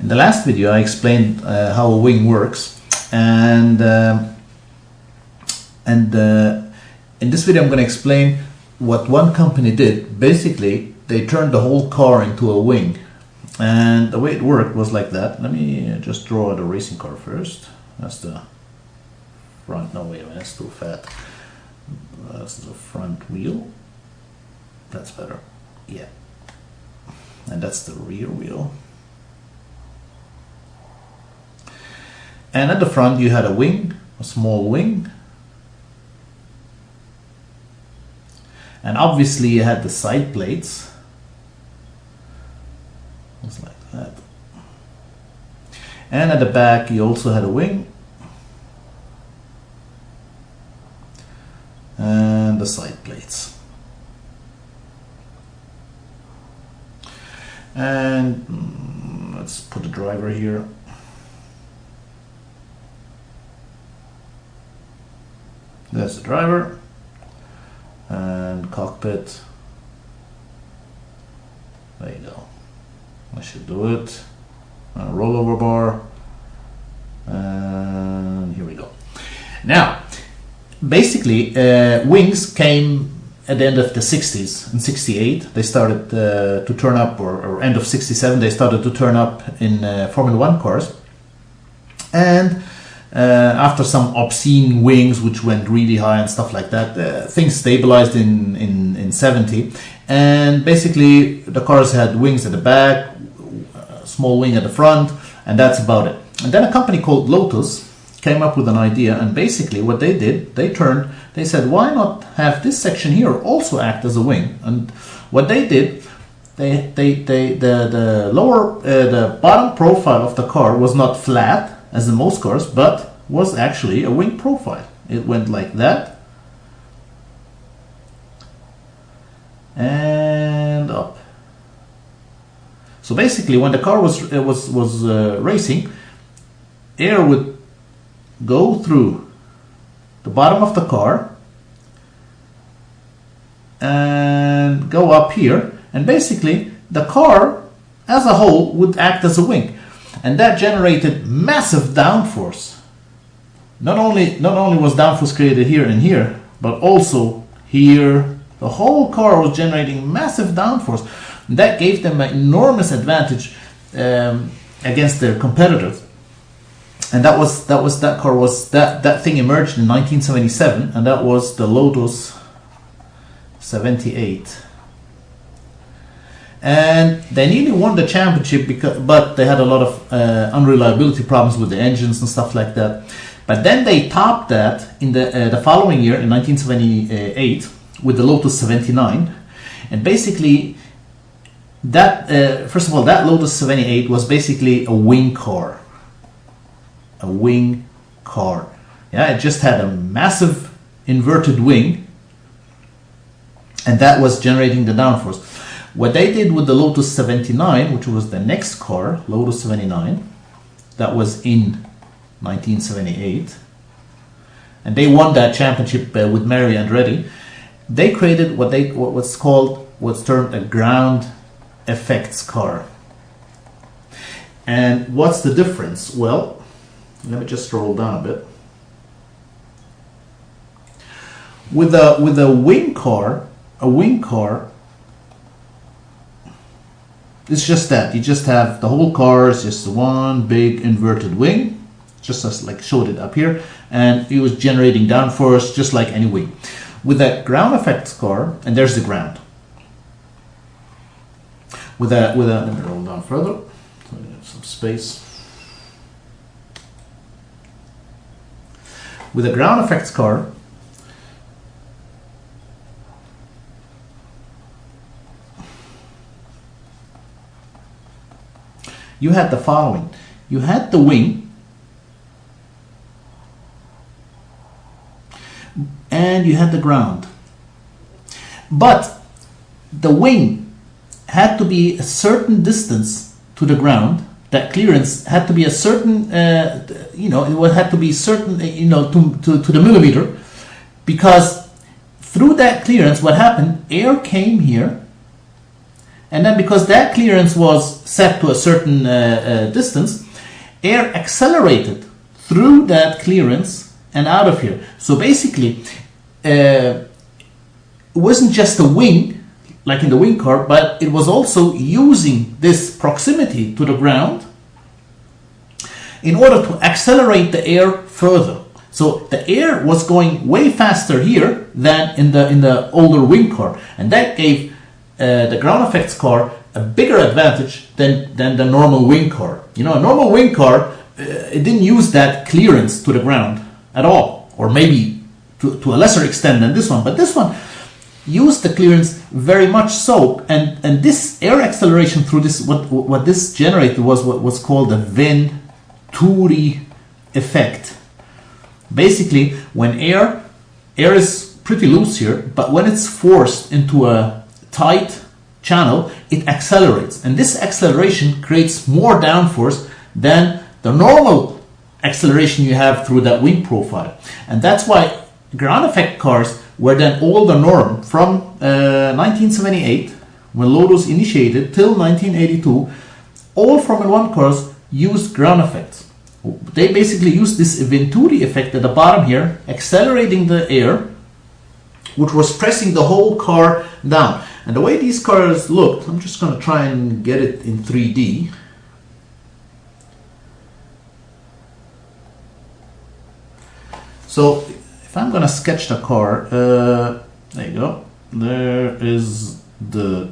In the last video I explained how a wing works, and in this video I'm going to explain what one company did. Basically they turned the whole car into a wing, and the way it worked was like that. Let me just draw the racing car first. That's the front. No, wait a minute, that's too fat. That's the front wheel. That's better. Yeah. And that's the rear wheel. And at the front you had a wing, a small wing. And obviously you had the side plates. Just like that. And at the back you also had a wing. And the side plates. And let's put the driver here. There's the driver and cockpit. There you go. I should do it. Rollover bar, and here we go. Now, basically, wings came at the end of the 60s. In 68 they started to turn up, or end of 67 they started to turn up in Formula 1 cars, and after some obscene wings which went really high and stuff like that, things stabilized in 70, and basically the cars had wings at the back, a small wing at the front, and that's about it. And then a company called Lotus came up with an idea, and basically what they did, they said, why not have this section here also act as a wing? And what they did, the lower, the bottom profile of the car was not flat as in most cars, but was actually a wing profile. It went like that and up. So basically, when the car was racing, air would go through the bottom of the car and go up here, and basically the car as a whole would act as a wing, and that generated massive downforce. Not only was downforce created here and here, but also here. The whole car was generating massive downforce. That gave them an enormous advantage against their competitors. And that thing emerged in 1977, and that was the Lotus 78. And they nearly won the championship, but they had a lot of unreliability problems with the engines and stuff like that. But then they topped that in the following year, in 1978, with the Lotus 79. And basically, that first of all, that Lotus 78 was basically a wing car. A wing car. Yeah, it just had a massive inverted wing, and that was generating the downforce. What they did with the Lotus 79, which was the next car, Lotus 79, that was in 1978, and they won that championship with Mario Andretti. They created what's termed a ground effects car. And what's the difference? Well, let me just scroll down a bit. With a wing car, it's just that you just have the whole car is just one big inverted wing, just as like showed it up here, and it was generating downforce just like any wing. With a ground effects car, and there's the ground. Let me roll down further, so I have some space. With a ground effects car, you had the following. You had the wing, and you had the ground. But the wing had to be a certain distance to the ground. That clearance had to be a certain, it had to be certain, to the millimeter, because through that clearance, what happened? Air came here and then because that clearance was set to a certain distance, air accelerated through that clearance and out of here. So basically, it wasn't just a wing, like in the wing car, but it was also using this proximity to the ground in order to accelerate the air further. So the air was going way faster here than in the older wing car, and that gave the ground effects car a bigger advantage than the normal wing car. You know, a normal wing car, it didn't use that clearance to the ground at all, or maybe to a lesser extent than this one, but this one used the clearance very much so, and this air acceleration through this, what this generated was what was called the Venturi effect. Basically, when air is pretty loose here, but when it's forced into a tight channel, it accelerates, and this acceleration creates more downforce than the normal acceleration you have through that wing profile. And that's why ground effect cars were then all the norm from 1978, when Lotus initiated, till 1982. All Formula One cars used ground effects. They basically used this Venturi effect at the bottom here, accelerating the air, which was pressing the whole car down. And the way these cars looked, I'm just going to try and get it in 3D. So if I'm going to sketch the car, there you go. There is the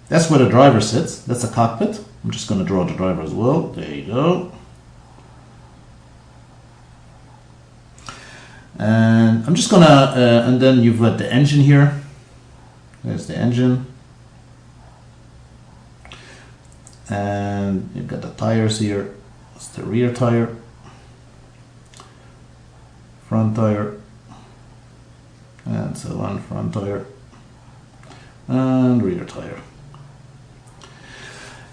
that's where the driver sits. That's a cockpit. I'm just going to draw the driver as well. There you go. And I'm just gonna, and then you've got the engine here. There's the engine. And you've got the tires here. It's the rear tire, front tire, and so on, front tire, and rear tire.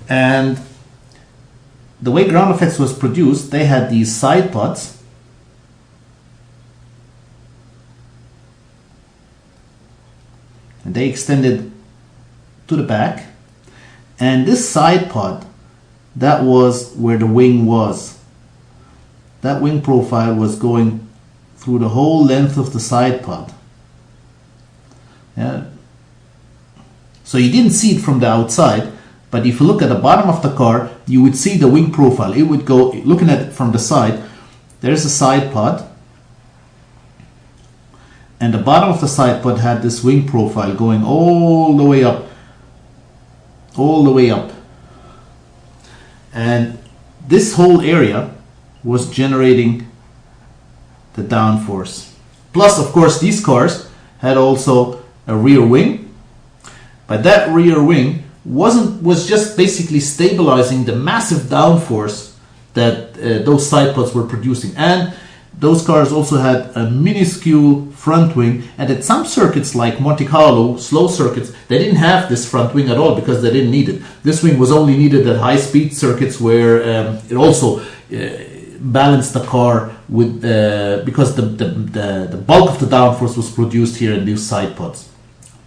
And the way ground effects was produced, they had these side pods. And they extended to the back, and this side pod, that was where the wing was. That wing profile was going through the whole length of the side pod. Yeah. So you didn't see it from the outside, but if you look at the bottom of the car, you would see the wing profile. It would go, looking at it from the side, there's a side pod, and the bottom of the side pod had this wing profile going all the way up. All the way up. And this whole area was generating the downforce. Plus, of course, these cars had also a rear wing. But that rear wing was just basically stabilizing the massive downforce that those side pods were producing. And those cars also had a minuscule front wing, and at some circuits like Monte Carlo, slow circuits, they didn't have this front wing at all because they didn't need it. This wing was only needed at high-speed circuits where it also balanced the car with because the bulk of the downforce was produced here in these side pods.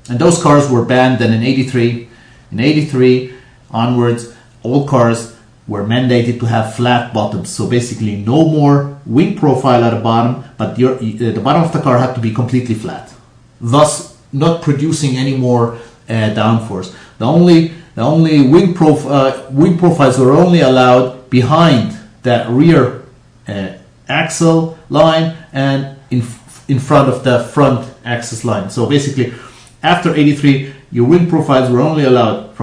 And those cars were banned then in 83. In 83 onwards, all cars were mandated to have flat bottoms. So basically no more wing profile at the bottom, but the bottom of the car had to be completely flat, thus not producing any more downforce. The only wing profiles were only allowed behind that rear axle line and in front of the front axis line. So basically after 83, your wing profiles were only allowed from